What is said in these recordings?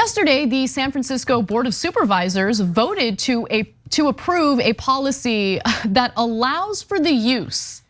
Yesterday, the San Francisco Board of Supervisors voted to approve a policy that allows for the use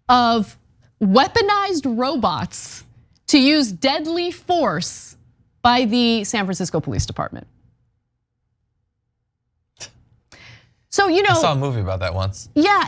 of weaponized robots to use deadly force by the San Francisco Police Department. So, I saw a movie about that once. Yeah,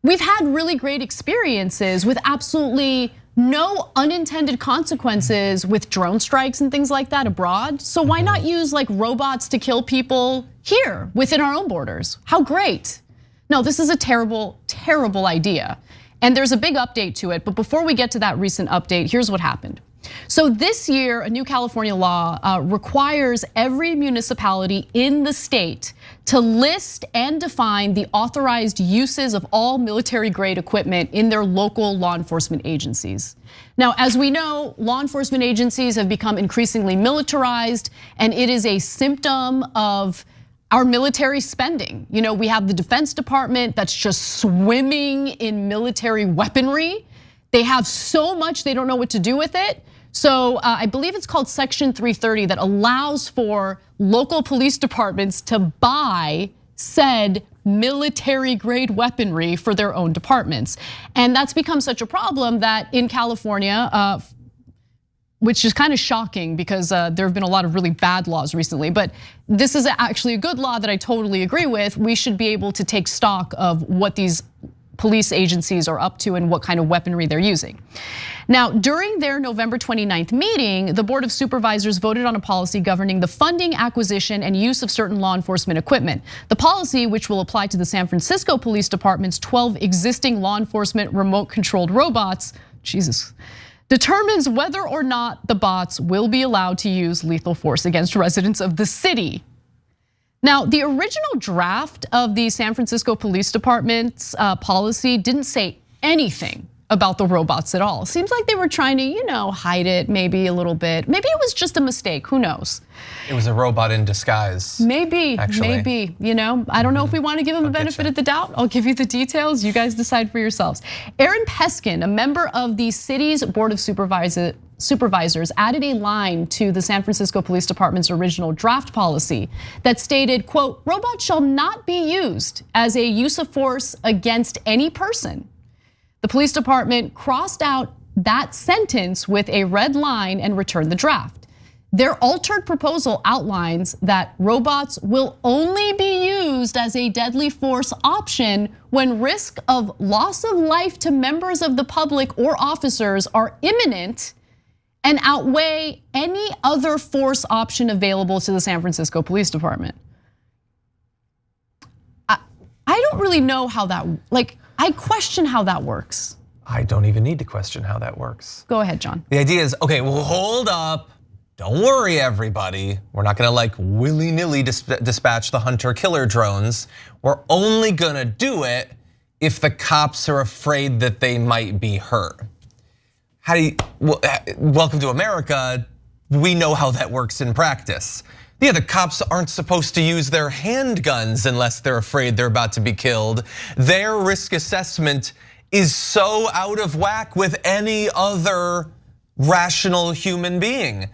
we've had really great experiences with absolutely no unintended consequences with drone strikes and things like that abroad. So why not use like robots to kill people here within our own borders? How great. No, this is a terrible, terrible idea. And there's a big update to it. But before we get to that recent update, here's what happened. So this year, a new California law requires every municipality in the state to list and define the authorized uses of all military-grade equipment in their local law enforcement agencies. Now, as we know, law enforcement agencies have become increasingly militarized, and it is a symptom of our military spending. We have the Defense Department that's just swimming in military weaponry. They have so much, they don't know what to do with it. So I believe it's called Section 330 that allows for local police departments to buy said military grade weaponry for their own departments. And that's become such a problem that in California, which is kind of shocking because there have been a lot of really bad laws recently, but this is actually a good law that I totally agree with. We should be able to take stock of what these police agencies are up to and what kind of weaponry they're using. Now, during their November 29th meeting, the Board of Supervisors voted on a policy governing the funding, acquisition, and use of certain law enforcement equipment. The policy, which will apply to the San Francisco Police Department's 12 existing law enforcement remote-controlled robots, determines whether or not the bots will be allowed to use lethal force against residents of the city. Now, the original draft of the San Francisco Police Department's policy didn't say anything about the robots at all. Seems like they were trying to, hide it maybe a little bit. Maybe it was just a mistake, who knows? It was a robot in disguise. Maybe, maybe, I don't know if we want to give them the benefit of the doubt. I'll give you the details, you guys decide for yourselves. Aaron Peskin, a member of the city's Board of Supervisors, added a line to the San Francisco Police Department's original draft policy that stated, quote, robots shall not be used as a use of force against any person. The police department crossed out that sentence with a red line and returned the draft. Their altered proposal outlines that robots will only be used as a deadly force option when risk of loss of life to members of the public or officers are imminent and outweigh any other force option available to the San Francisco Police Department. I don't really know how that, I question how that works. I don't even need to question how that works. Go ahead, John. The idea is, okay, well, hold up. Don't worry, everybody. We're not gonna willy-nilly dispatch the hunter-killer drones. We're only gonna do it if the cops are afraid that they might be hurt. Welcome to America. We know how that works in practice. Yeah, the cops aren't supposed to use their handguns unless they're afraid they're about to be killed. Their risk assessment is so out of whack with any other rational human being.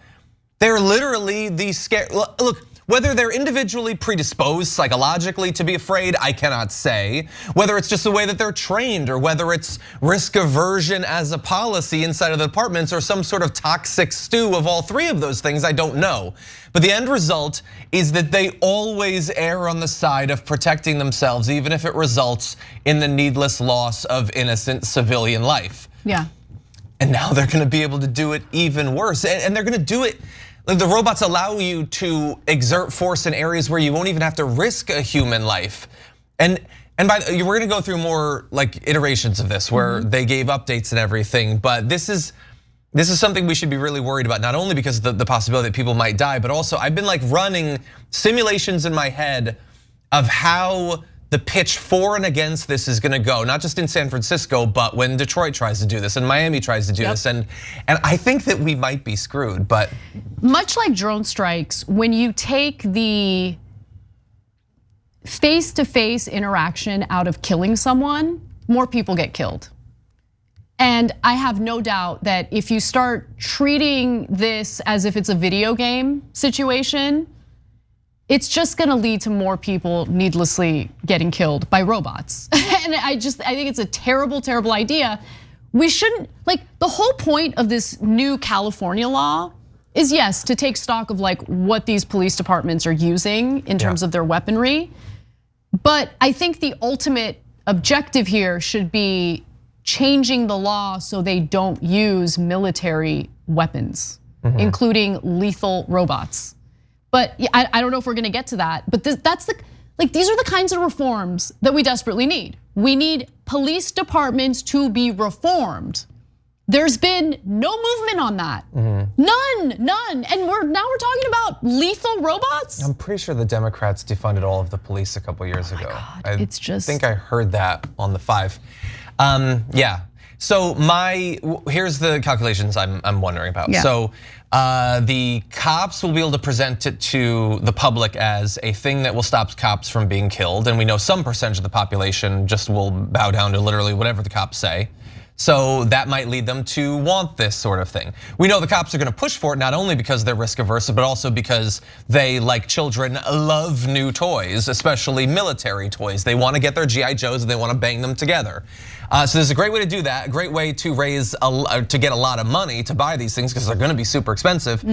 They're literally the scare. Look, whether they're individually predisposed psychologically to be afraid, I cannot say. Whether it's just the way that they're trained or whether it's risk aversion as a policy inside of the departments or some sort of toxic stew of all three of those things, I don't know. But the end result is that they always err on the side of protecting themselves, even if it results in the needless loss of innocent civilian life. Yeah. And now they're gonna be able to do it even worse. And they're gonna do it, the robots allow you to exert force in areas where you won't even have to risk a human life. And we're gonna go through more iterations of this where they gave updates and everything, but this is something we should be really worried about, not only because of the possibility that people might die, but also I've been running simulations in my head of how the pitch for and against this is gonna go, not just in San Francisco, but when Detroit tries to do this and Miami tries to do this. And I think that we might be screwed, but. Much like drone strikes, when you take the face-to-face interaction out of killing someone, more people get killed. And I have no doubt that if you start treating this as if it's a video game situation, it's just gonna lead to more people needlessly getting killed by robots. And I think it's a terrible, terrible idea. We shouldn't, like, the whole point of this new California law is, yes, to take stock of like what these police departments are using in terms of their weaponry. But I think the ultimate objective here should be changing the law so they don't use military weapons, including lethal robots. But I don't know if we're gonna get to that, but these are the kinds of reforms that we desperately need. We need police departments to be reformed. There's been no movement on that, none. And now we're talking about lethal robots? I'm pretty sure the Democrats defunded all of the police a couple years ago. God, it's just, I think I heard that on the 5. Yeah, so here's the calculations I'm wondering about. Yeah. So the cops will be able to present it to the public as a thing that will stop cops from being killed. And we know some percentage of the population just will bow down to literally whatever the cops say. So that might lead them to want this sort of thing. We know the cops are gonna push for it, not only because they're risk averse, but also because they, like children, love new toys, especially military toys. They wanna get their GI Joes and they wanna bang them together. So there's a great way to do that, a great way to to get a lot of money to buy these things because they're gonna be super expensive.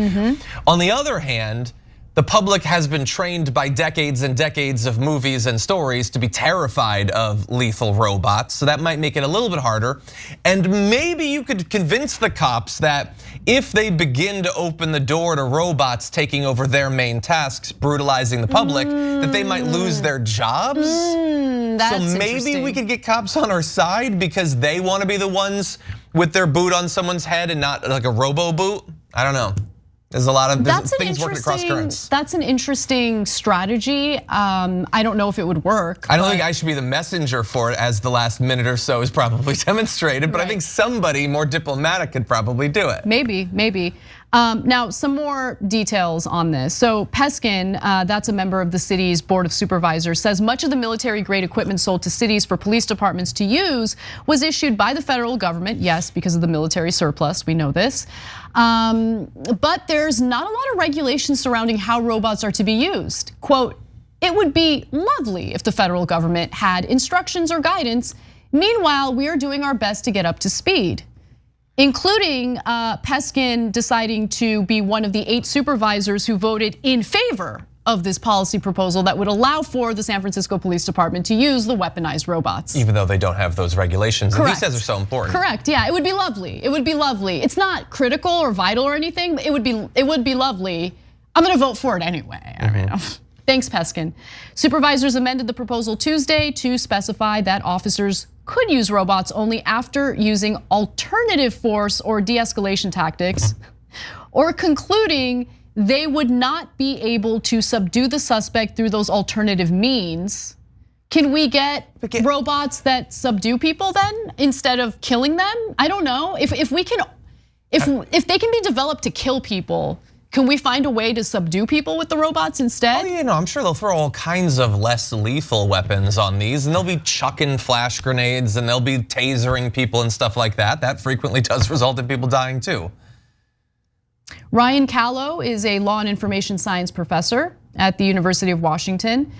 On the other hand, the public has been trained by decades and decades of movies and stories to be terrified of lethal robots, so that might make it a little bit harder. And maybe you could convince the cops that if they begin to open the door to robots taking over their main tasks, brutalizing the public, that they might lose their jobs. So maybe we could get cops on our side because they want to be the ones with their boot on someone's head and not like a robo boot. I don't know. There's a lot of things working across currents. That's an interesting strategy. I don't know if it would work. I don't think I should be the messenger for it, as the last minute or so is probably demonstrated, but I think somebody more diplomatic could probably do it. Maybe. Now, some more details on this. So Peskin, that's a member of the city's board of supervisors, says much of the military-grade equipment sold to cities for police departments to use was issued by the federal government, yes, because of the military surplus, we know this. But there's not a lot of regulations surrounding how robots are to be used. Quote, it would be lovely if the federal government had instructions or guidance. Meanwhile, we are doing our best to get up to speed, including Peskin deciding to be one of the 8 supervisors who voted in favor of this policy proposal that would allow for the San Francisco Police Department to use the weaponized robots. Even though they don't have those regulations, Correct. And he says they're so important. Correct, yeah, it would be lovely. It would be lovely. It's not critical or vital or anything, but it would be lovely. I'm gonna vote for it anyway. I mean, thanks, Peskin. Supervisors amended the proposal Tuesday to specify that officers could use robots only after using alternative force or de-escalation tactics, or concluding they would not be able to subdue the suspect through those alternative means. Can we get robots that subdue people then instead of killing them? I don't know. If they can be developed to kill people, can we find a way to subdue people with the robots instead? Oh, yeah, no, I'm sure they'll throw all kinds of less lethal weapons on these, and they'll be chucking flash grenades and they'll be tasering people and stuff like that. That frequently does result in people dying too. Ryan Callow is a law and information science professor at the University of Washington.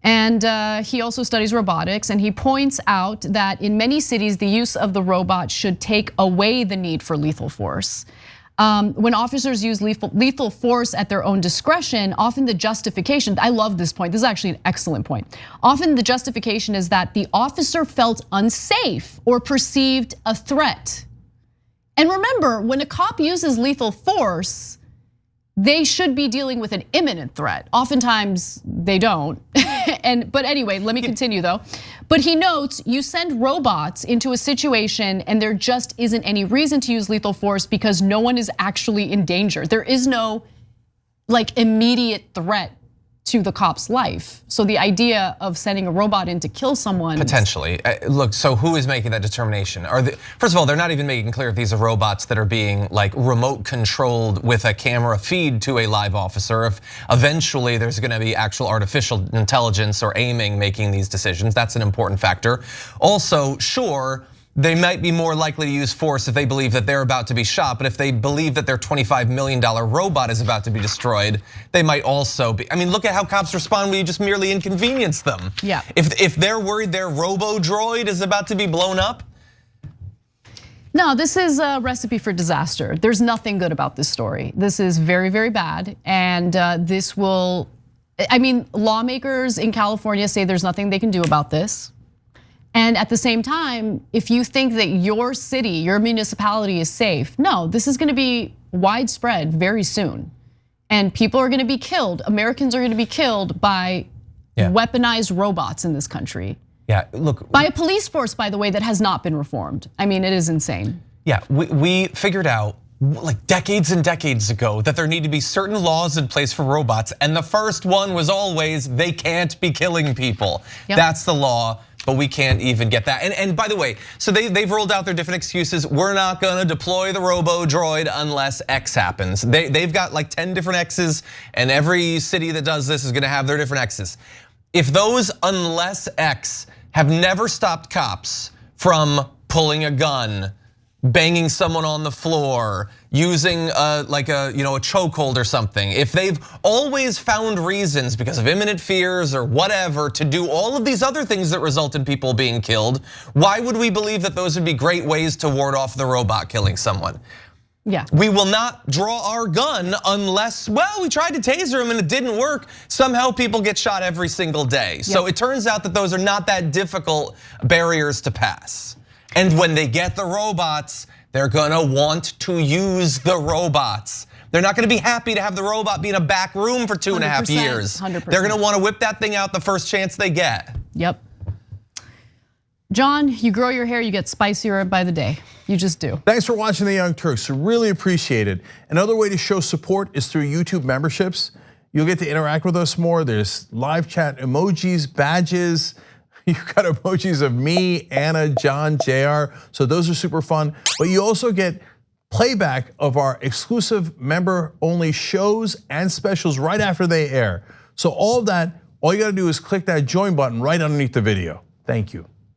And he also studies robotics, and he points out that in many cities, the use of the robot should take away the need for lethal force. When officers use lethal force at their own discretion, often the justification, I love this point, this is actually an excellent point. Often the justification is that the officer felt unsafe or perceived a threat. And remember, when a cop uses lethal force, they should be dealing with an imminent threat. Oftentimes they don't. But anyway, let me continue though. But he notes, you send robots into a situation and there just isn't any reason to use lethal force because no one is actually in danger. There is no like immediate threat to the cop's life. So the idea of sending a robot in to kill someone. Potentially, look, so who is making that determination? First of all, they're not even making clear if these are robots that are being like remote controlled with a camera feed to a live officer. If eventually there's gonna be actual artificial intelligence or aiming making these decisions, that's an important factor. Also, sure, they might be more likely to use force if they believe that they're about to be shot, but if they believe that their $25 million robot is about to be destroyed, they might also be. I mean, look at how cops respond when you just merely inconvenience them. Yeah. If they're worried their robo-droid is about to be blown up. No, this is a recipe for disaster. There's nothing good about this story. This is very, very bad, and this will, I mean, lawmakers in California say there's nothing they can do about this. And at the same time, if you think that your city, your municipality is safe, no, this is gonna be widespread very soon. And people are gonna be killed, Americans are gonna be killed by weaponized robots in this country. Yeah, look. By a police force, by the way, that has not been reformed. I mean, it is insane. Yeah, we figured out like decades and decades ago that there need to be certain laws in place for robots. And the first one was always, they can't be killing people. Yep. That's the law. But we can't even get that. And by the way, so they've rolled out their different excuses. We're not gonna deploy the robo-droid unless X happens. They've got like 10 different X's, and every city that does this is gonna have their different X's. If those unless X have never stopped cops from pulling a gun, banging someone on the floor, using like a chokehold or something. If they've always found reasons because of imminent fears or whatever to do all of these other things that result in people being killed, why would we believe that those would be great ways to ward off the robot killing someone? Yeah. We will not draw our gun unless, well, we tried to taser him and it didn't work. Somehow people get shot every single day. Yep. So it turns out that those are not that difficult barriers to pass. And when they get the robots, they're gonna want to use the robots. They're not gonna be happy to have the robot be in a back room for 2.5 years. 100%. They're gonna wanna whip that thing out the first chance they get. Yep. John, you grow your hair, you get spicier by the day. You just do. Thanks for watching The Young Turks, really appreciate it. Another way to show support is through YouTube memberships. You'll get to interact with us more. There's live chat emojis, badges. You've got emojis of me, Anna, John, JR. So those are super fun. But you also get playback of our exclusive member-only shows and specials right after they air. So all of that, all you gotta do is click that join button right underneath the video. Thank you.